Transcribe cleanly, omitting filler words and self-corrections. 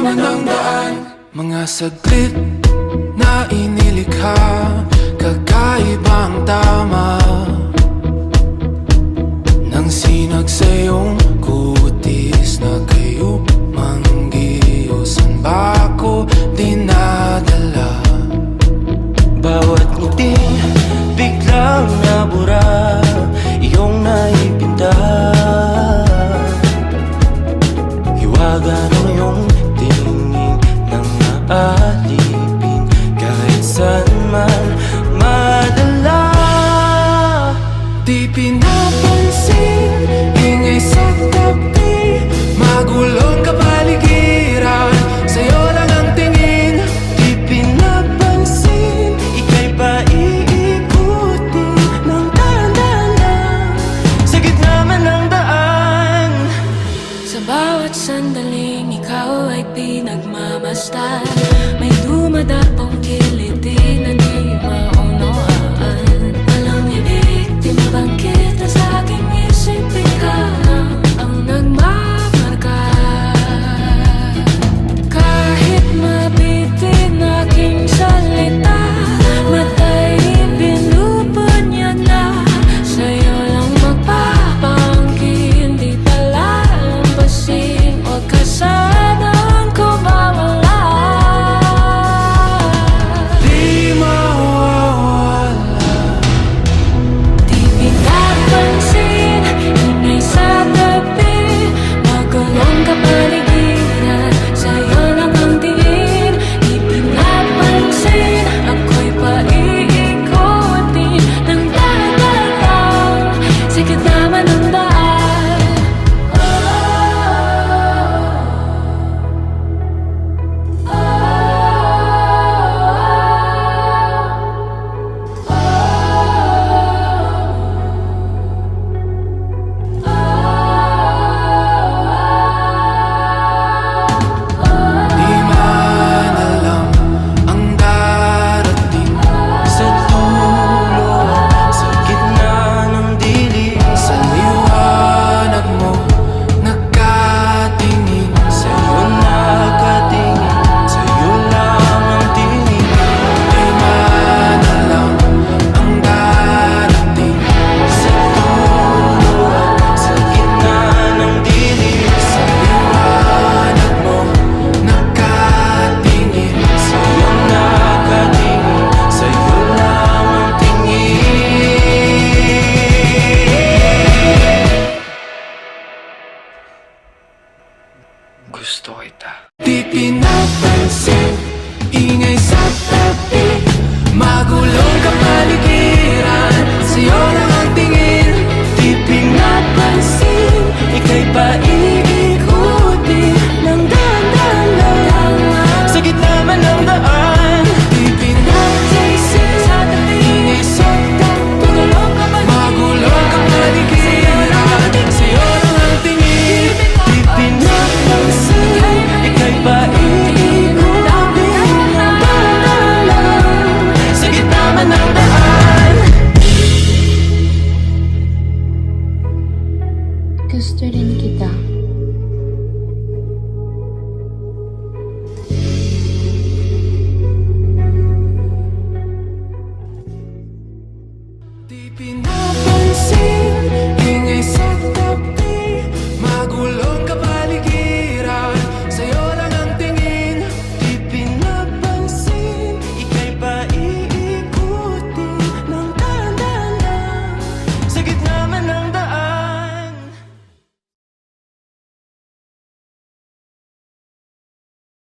gitna ng daan. Mga saglit na inilikha, kakaibang tama nang sinag sa iyong kutis na kayo manggiyosan ba ako dinadala? Bawat ngiti biglang nabura, iyong naipinta. Hiwaga ng iyong tingin nang naalipin, kahit saan man madala. Di pinapansin, ingay sa tabi, magulong kapaligiran, sa'yo lang ang tingin. Di pinapansin, ika'y paiikutin ng dahan-dahan sa gitna man ng daan. Sa bawat sandaling ikaw ay pinagmamasdan, may dumadapong kiliti na di maunawaan. Walang ibig, di mabangkit na sa aking isip, ikaw lang ang nagmamarka. Kahit mabitin aking salita, matay pinupunyag na, sa'yo lang magpapangkin, di palalampasin. Huwag ka sanang kumawala. Di mawawala. Di pinapansin, ingay sa tabi, magulong kapaligiran, sa'yo lang ang tingin. Di pinapansin, ako'y paiikutin ng dahan-dahan sa gitna man ng daan. Di man alam ang darating Sa dulo, sa gitna ng dilim, sa liwanag mo, nakatingin. sa'yo nakatingin, sa'yo lang ang tingin. Di man alam ang darating Sa dulo, sa gitna ng dilim, sa liwanag mo, nakatingin. sa'yo nakatingin, sa'yo lang ang tingin. Gusto kita. Di pinapansin, ingay sa tabi, magulong kapaligiran, sa'yo lang ang tingin. Di pinapansin, ika'y paiikutin ng dahan-dahan sa gitna man ng daan. Di pinapansin, ingay sa tabi, magulong kapaligiran, sa'yo lang ang tingin. Di pinapansin, ika'y paiikutin ng dahan-dahan sa gitna man ng daan. Gusto rin kita.